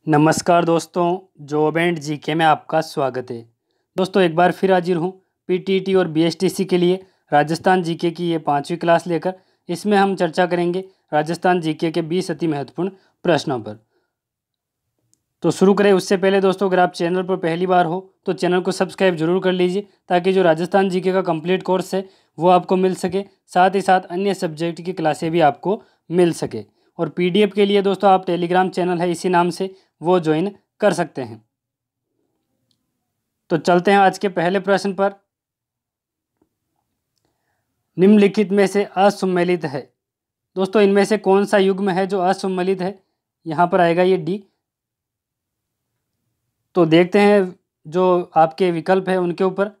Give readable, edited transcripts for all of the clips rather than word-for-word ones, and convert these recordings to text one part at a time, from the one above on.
नमस्कार दोस्तों, job and GK में आपका स्वागत है। दोस्तों एक बार फिर हाजिर हूँ पीटीटी और बीएसटीसी के लिए राजस्थान जीके की ये 5वीं क्लास लेकर। इसमें हम चर्चा करेंगे राजस्थान जीके के 20 अति महत्वपूर्ण प्रश्नों पर। तो शुरू करें उससे पहले दोस्तों, अगर आप चैनल पर पहली बार हो तो चैनल को सब्सक्राइब जरूर कर लीजिए ताकि जो राजस्थान जीके का कंप्लीट कोर्स है वो आपको मिल सके, साथ ही साथ अन्य सब्जेक्ट की क्लासें भी आपको मिल सके। और पीडीएफ के लिए दोस्तों आप टेलीग्राम चैनल है इसी नाम से वो ज्वाइन कर सकते हैं। तो चलते हैं आज के पहले प्रश्न पर। निम्नलिखित में से असुमेलित है। दोस्तों इनमें से कौन सा युग्म है जो असुमेलित है? यहाँ पर आएगा ये डी। तो देखते हैं जो आपके विकल्प है उनके ऊपर।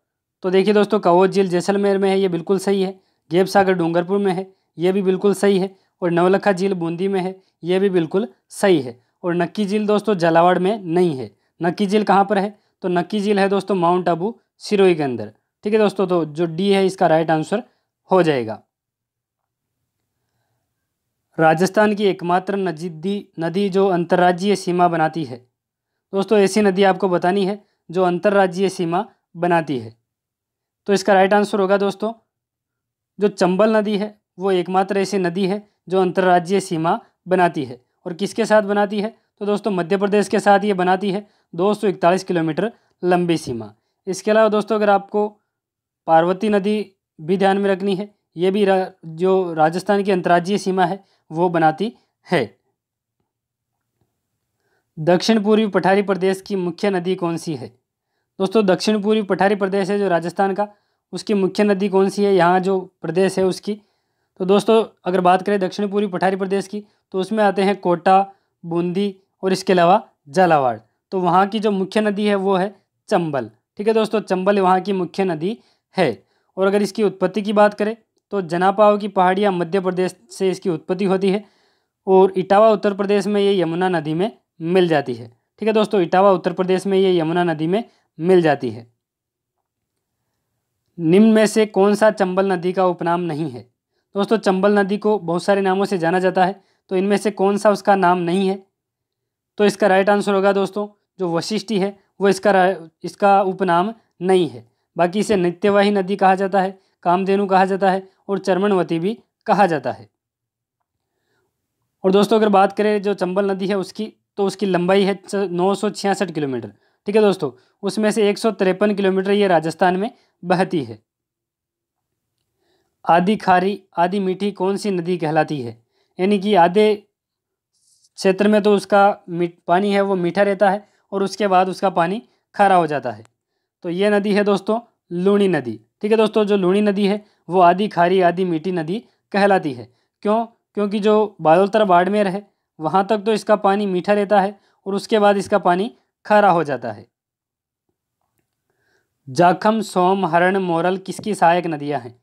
तो देखिए दोस्तों, कवोत झील जैसलमेर में है, ये बिल्कुल सही है। गेब सागर डूंगरपुर में है, ये भी बिल्कुल सही है। और नवलखा झील बूंदी में है, ये भी बिल्कुल सही है। और नक्की झील दोस्तों झालावाड़ में नहीं है। नक्की झील कहाँ पर है? तो नक्की झील है दोस्तों माउंट आबू सिरोही के अंदर। ठीक है दोस्तों, तो जो डी है इसका राइट आंसर हो जाएगा। राजस्थान की एकमात्र नदी जो अंतर्राज्यीय सीमा बनाती है। दोस्तों ऐसी नदी आपको बतानी है जो अंतर्राज्यीय सीमा बनाती है। तो इसका राइट आंसर होगा दोस्तों जो चंबल नदी है, वो एकमात्र ऐसी नदी है जो अंतर्राज्यीय सीमा बनाती है। और किसके साथ बनाती है? तो दोस्तों मध्य प्रदेश के साथ ये बनाती है 241 किलोमीटर लंबी सीमा। इसके अलावा दोस्तों अगर आपको पार्वती नदी भी ध्यान में रखनी है, ये भी जो राजस्थान की अंतर्राज्यीय सीमा है वो बनाती है। दक्षिण पूर्वी पठारी प्रदेश की मुख्य नदी कौन सी है? दोस्तों दक्षिण पूर्वी पठारी प्रदेश है जो राजस्थान का, उसकी मुख्य नदी कौन सी है यहाँ जो प्रदेश है उसकी? तो दोस्तों अगर बात करें दक्षिण पूर्वी पठारी प्रदेश की तो उसमें आते हैं कोटा, बूंदी और इसके अलावा झालावाड़। तो वहाँ की जो मुख्य नदी है वो है चंबल। ठीक है दोस्तों, चंबल वहाँ की मुख्य नदी है। और अगर इसकी उत्पत्ति की बात करें तो जनापाव की पहाड़ियाँ मध्य प्रदेश से इसकी उत्पत्ति होती है। और इटावा उत्तर प्रदेश में ये यमुना नदी में मिल जाती है। ठीक है दोस्तों, इटावा उत्तर प्रदेश में ये यमुना नदी में मिल जाती है। निम्न में से कौन सा चंबल नदी का उपनाम नहीं है? दोस्तों चंबल नदी को बहुत सारे नामों से जाना जाता है, तो इनमें से कौन सा उसका नाम नहीं है? तो इसका राइट आंसर होगा दोस्तों जो वशिष्ठी है वो इसका उपनाम नहीं है। बाकी इसे नित्यवाही नदी कहा जाता है, कामधेनु कहा जाता है और चर्मणवती भी कहा जाता है। और दोस्तों अगर बात करें जो चंबल नदी है उसकी, तो उसकी लंबाई है 966 किलोमीटर। ठीक है दोस्तों, उसमें से 153 किलोमीटर ये राजस्थान में बहती है। आधी खारी आधी मीठी कौन सी नदी कहलाती है? यानी कि आधे क्षेत्र में तो उसका पानी है वो मीठा रहता है और उसके बाद उसका पानी खारा हो जाता है। तो ये नदी है दोस्तों लूणी नदी। ठीक है दोस्तों, जो लूणी नदी है वो आधी खारी आधी मीठी नदी कहलाती है। क्यों? क्योंकि जो बालोतरा बाड़मेर है वहाँ तक तो इसका पानी मीठा रहता है और उसके बाद इसका पानी खारा हो जाता है। जाखम, सोम, हरण, मोरल किसकी सहायक नदियाँ हैं?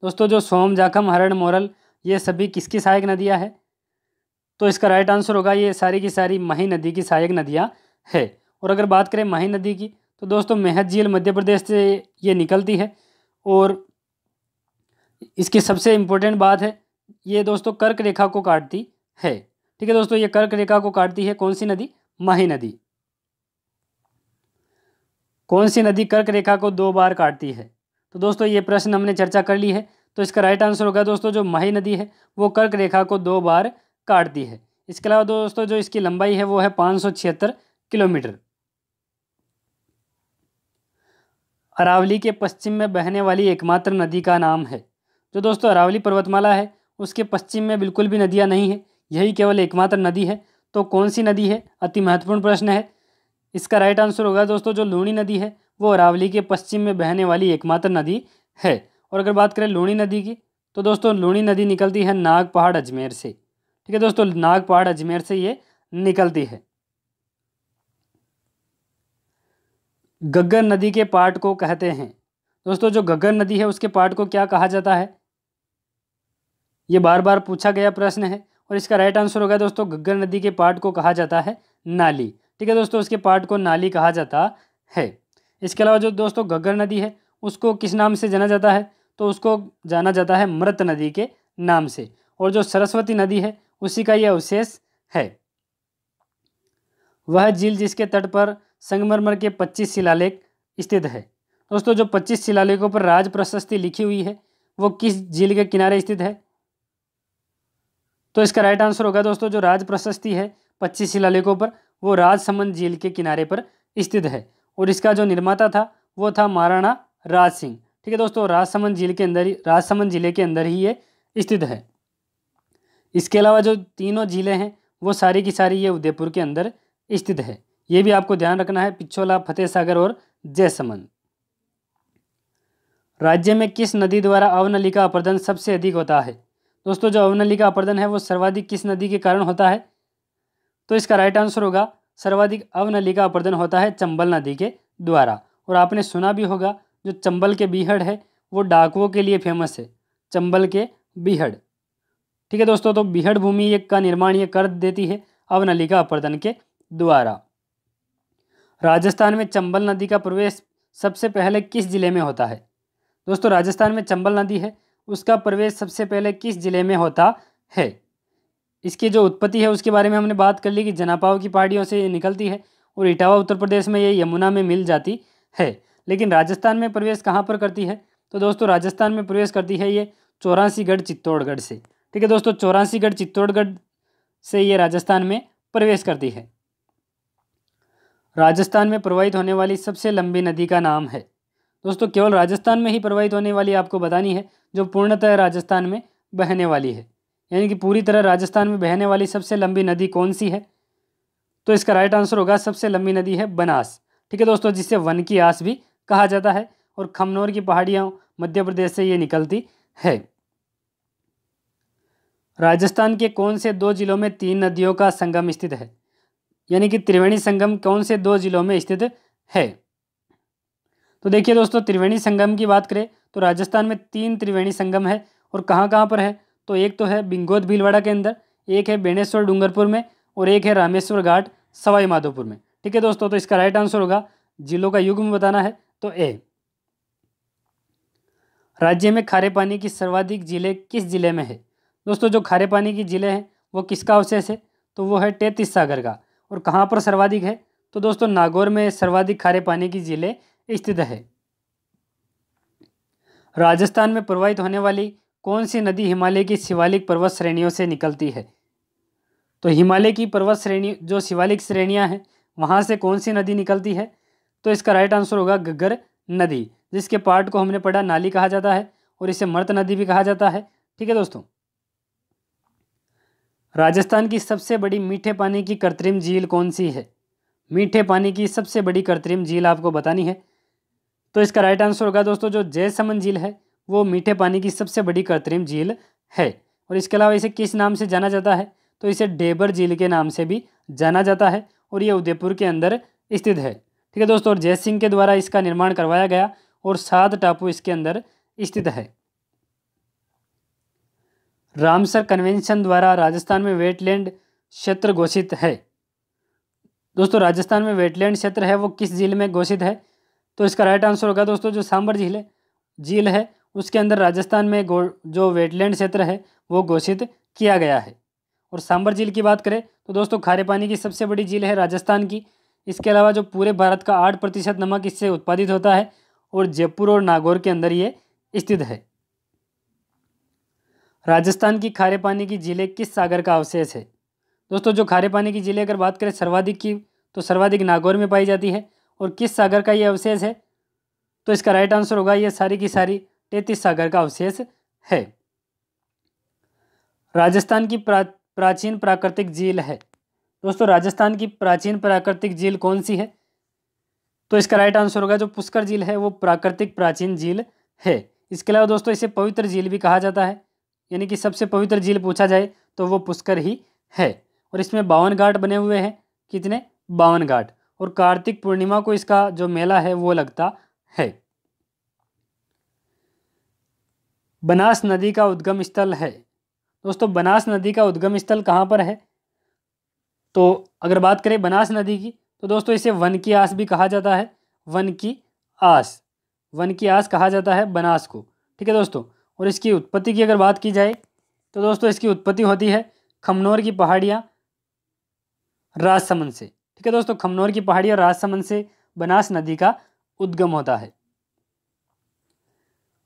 दोस्तों जो सोम, जाखम, हरण, मोरल ये सभी किसकी सहायक नदियाँ हैं? तो इसका राइट आंसर होगा ये सारी की सारी माही नदी की सहायक नदियाँ है। और अगर बात करें माही नदी की तो दोस्तों मेहत झील मध्य प्रदेश से ये निकलती है। और इसकी सबसे इम्पोर्टेंट बात है ये दोस्तों कर्क रेखा को काटती है। ठीक है दोस्तों, ये कर्क रेखा को काटती है कौन सी नदी? माही नदी। कौन सी नदी कर्क रेखा को 2 बार काटती है? तो दोस्तों ये प्रश्न हमने चर्चा कर ली है, तो इसका राइट आंसर होगा दोस्तों जो माही नदी है वो कर्क रेखा को 2 बार काटती है। इसके अलावा दोस्तों जो इसकी लंबाई है वो है 576 किलोमीटर। अरावली के पश्चिम में बहने वाली एकमात्र नदी का नाम है? जो दोस्तों अरावली पर्वतमाला है उसके पश्चिम में बिल्कुल भी नदियाँ नहीं है, यही केवल एकमात्र नदी है। तो कौन सी नदी है? अति महत्वपूर्ण प्रश्न है। इसका राइट आंसर होगा दोस्तों जो लूणी नदी है वो अरावली के पश्चिम में बहने वाली एकमात्र नदी है। और अगर बात करें लूणी नदी की तो दोस्तों लूणी नदी निकलती है नाग पहाड़ अजमेर से। ठीक है दोस्तों, नाग पहाड़ अजमेर से ये निकलती है। घग्गर नदी के पाट को कहते हैं? दोस्तों जो घग्गर नदी है उसके पाट को क्या कहा जाता है? ये बार बार पूछा गया प्रश्न है और इसका राइट आंसर होगा दोस्तों घग्गर नदी के पाट को कहा जाता है नाली। ठीक है दोस्तों, उसके पाट को नाली कहा जाता है। इसके अलावा जो दोस्तों घग्गर नदी है उसको किस नाम से जाना जाता है? तो उसको जाना जाता है मृत नदी के नाम से। और जो सरस्वती नदी है उसी का यह अवशेष है। वह झील जिसके तट पर संगमरमर के 25 शिलालेख स्थित है। दोस्तों जो 25 शिलालेखों पर राज प्रशस्ति लिखी हुई है वो किस झील के किनारे स्थित है? तो इसका राइट आंसर होगा दोस्तों जो राज प्रशस्ति है 25 शिलालेखों पर, वो राजसमंद झील के किनारे पर स्थित है। और इसका जो निर्माता था वो था महाराणा राज सिंह। ठीक है दोस्तों, राजसमंद झील के अंदर ही, राजसमंद जिले के अंदर ही ये स्थित है। इसके अलावा जो तीनों झीलें हैं वो सारी की सारी ये उदयपुर के अंदर स्थित है। ये भी आपको ध्यान रखना है, पिछोला, फतेह सागर और जयसमंद। राज्य में किस नदी द्वारा अवनली का अपर्दन सबसे अधिक होता है? दोस्तों जो अवनली का अपर्दन है वो सर्वाधिक किस नदी के कारण होता है? तो इसका राइट आंसर होगा सर्वाधिक अवनली का अपर्दन होता है चंबल नदी के द्वारा। और आपने सुना भी होगा जो चंबल के बीहड़ है वो डाकुओं के लिए फेमस है, चंबल के बीहड़। ठीक है दोस्तों, तो बीहड़ भूमि का निर्माण ये कर देती है अवनली का अपर्दन के द्वारा। राजस्थान में चंबल नदी का प्रवेश सबसे पहले किस जिले में होता है? दोस्तों राजस्थान में चंबल नदी है उसका प्रवेश सबसे पहले किस जिले में होता है? इसकी जो उत्पत्ति है उसके बारे में हमने बात कर ली कि जनापाव की पहाड़ियों से ये निकलती है और इटावा उत्तर प्रदेश में ये यमुना में मिल जाती है। लेकिन राजस्थान में प्रवेश कहाँ पर करती है? तो दोस्तों राजस्थान में प्रवेश करती है ये 84गढ़ चित्तौड़गढ़ से। ठीक है दोस्तों, 84गढ़ चित्तौड़गढ़ से ये राजस्थान में प्रवेश करती है। राजस्थान में प्रवाहित होने वाली सबसे लंबी नदी का नाम है? दोस्तों केवल राजस्थान में ही प्रवाहित होने वाली आपको बतानी है जो पूर्णतः राजस्थान में बहने वाली है, यानी कि पूरी तरह राजस्थान में बहने वाली सबसे लंबी नदी कौन सी है? तो इसका राइट आंसर होगा सबसे लंबी नदी है बनास। ठीक है दोस्तों, जिसे वन की आस भी कहा जाता है और खमनोर की पहाड़ियाँ मध्य प्रदेश से ये निकलती है। राजस्थान के कौन से 2 जिलों में 3 नदियों का संगम स्थित है? यानी कि त्रिवेणी संगम कौन से 2 जिलों में स्थित है? तो देखिए दोस्तों, त्रिवेणी संगम की बात करें तो राजस्थान में 3 त्रिवेणी संगम है। और कहाँ कहाँ पर है? तो एक तो है बिंगोद भीलवाड़ा के अंदर, एक है बेणेश्वर डूंगरपुर में और एक है रामेश्वर घाट सवाई माधोपुर में। ठीक है दोस्तों, तो इसका राइट आंसर होगा, जिलों का युग्म बताना है तो ए। राज्य में खारे पानी की सर्वाधिक झीलें किस जिले में है? दोस्तों जो खारे पानी की झीलें हैं वो किसका अवशेष है? तो वो है 33 सागर का। और कहाँ पर सर्वाधिक है? तो दोस्तों नागौर में सर्वाधिक खारे पानी की झीलें स्थित है। राजस्थान में प्रवाहित होने वाली कौन सी नदी हिमालय की शिवालिक पर्वत श्रेणियों से निकलती है? तो हिमालय की पर्वत श्रेणी जो शिवालिक श्रेणियां हैं वहां से कौन सी नदी निकलती है? तो इसका राइट आंसर होगा घग्गर नदी, जिसके पार्ट को हमने पढ़ा नाली कहा जाता है और इसे मर्त नदी भी कहा जाता है। ठीक है दोस्तों, राजस्थान की सबसे बड़ी मीठे पानी की कृत्रिम झील कौन सी है? मीठे पानी की सबसे बड़ी कृत्रिम झील आपको बतानी है। तो इसका राइट आंसर होगा दोस्तों जो जयसमंद झील है वो मीठे पानी की सबसे बड़ी कृत्रिम झील है। और इसके अलावा इसे किस नाम से जाना जाता है? तो इसे डेबर झील के नाम से भी जाना जाता है और ये उदयपुर के अंदर स्थित है। ठीक है दोस्तों, और जय सिंह के द्वारा इसका निर्माण करवाया गया और 7 टापू इसके अंदर स्थित है। रामसर कन्वेंशन द्वारा राजस्थान में वेटलैंड क्षेत्र घोषित है। दोस्तों राजस्थान में वेटलैंड क्षेत्र है वो किस झील में घोषित है? तो इसका राइट आंसर होगा दोस्तों जो सांबर झील है उसके अंदर राजस्थान में जो वेटलैंड क्षेत्र है वो घोषित किया गया है। और सांबर झील की बात करें तो दोस्तों खारे पानी की सबसे बड़ी झील है राजस्थान की। इसके अलावा जो पूरे भारत का 8% नमक इससे उत्पादित होता है और जयपुर और नागौर के अंदर ये स्थित है। राजस्थान की खारे पानी की झीलें किस सागर का अवशेष है? दोस्तों जो खारे पानी की झीलें अगर बात करें सर्वाधिक की तो सर्वाधिक नागौर में पाई जाती है। और किस सागर का ये अवशेष है? तो इसका राइट आंसर होगा ये सारी की सारी 33 सागर का अवशेष है। राजस्थान की प्राचीन प्राकृतिक झील है। दोस्तों राजस्थान की प्राचीन प्राकृतिक झील कौन सी है? तो इसका राइट आंसर होगा जो पुष्कर झील है वो प्राकृतिक प्राचीन झील है। इसके अलावा दोस्तों इसे पवित्र झील भी कहा जाता है, यानी कि सबसे पवित्र झील पूछा जाए तो वो पुष्कर ही है। और इसमें 52 घाट बने हुए हैं। कितने? 52 घाट। और कार्तिक पूर्णिमा को इसका जो मेला है वो लगता है। बनास नदी का उद्गम स्थल है। दोस्तों बनास नदी का उद्गम स्थल कहाँ पर है? तो अगर बात करें बनास नदी की तो दोस्तों इसे वन की आस भी कहा जाता है। वन की आस कहा जाता है बनास को। ठीक है दोस्तों, और इसकी उत्पत्ति की अगर बात की जाए तो दोस्तों इसकी उत्पत्ति होती है खमनोर की पहाड़ियाँ राजसमंद से। ठीक ठीक है दोस्तों, खमनोर की पहाड़ी और राजसमंद से बनास नदी का उद्गम होता है।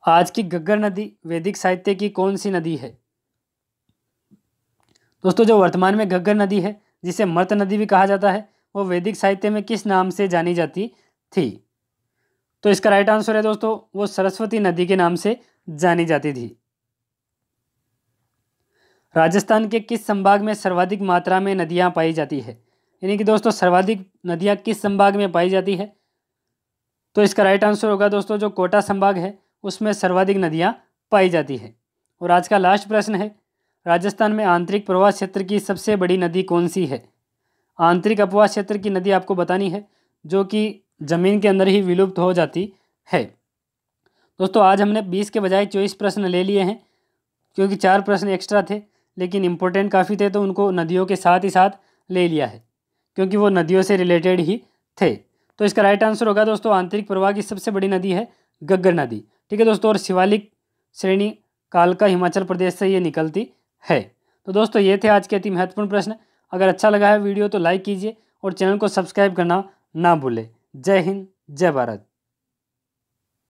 आज की घग्गर नदी वैदिक साहित्य की कौन सी नदी है? दोस्तों जो वर्तमान में घग्गर नदी है, जिसे मर्त नदी भी कहा जाता है, वो वैदिक साहित्य में किस नाम से जानी जाती थी? तो इसका राइट आंसर है दोस्तों, वो सरस्वती नदी के नाम से जानी जाती थी। राजस्थान के किस संभाग में सर्वाधिक मात्रा में नदियां पाई जाती है? यानी कि दोस्तों सर्वाधिक नदियां किस संभाग में पाई जाती है? तो इसका राइट आंसर होगा दोस्तों, जो कोटा संभाग है उसमें सर्वाधिक नदियां पाई जाती है। और आज का लास्ट प्रश्न है, राजस्थान में आंतरिक प्रवाह क्षेत्र की सबसे बड़ी नदी कौन सी है? आंतरिक अपवाह क्षेत्र की नदी आपको बतानी है, जो कि जमीन के अंदर ही विलुप्त हो जाती है। दोस्तों आज हमने 20 के बजाय 24 प्रश्न ले लिए हैं, क्योंकि 4 प्रश्न एक्स्ट्रा थे, लेकिन इंपॉर्टेंट काफ़ी थे, तो उनको नदियों के साथ ही साथ ले लिया है, क्योंकि वो नदियों से रिलेटेड ही थे। तो इसका राइट आंसर होगा दोस्तों, आंतरिक प्रवाह की सबसे बड़ी नदी है घग्गर नदी। ठीक है दोस्तों, और शिवालिक श्रेणी कालका हिमाचल प्रदेश से ये निकलती है। तो दोस्तों ये थे आज के अति महत्वपूर्ण प्रश्न। अगर अच्छा लगा है वीडियो तो लाइक कीजिए और चैनल को सब्सक्राइब करना ना भूलें। जय हिंद, जय भारत।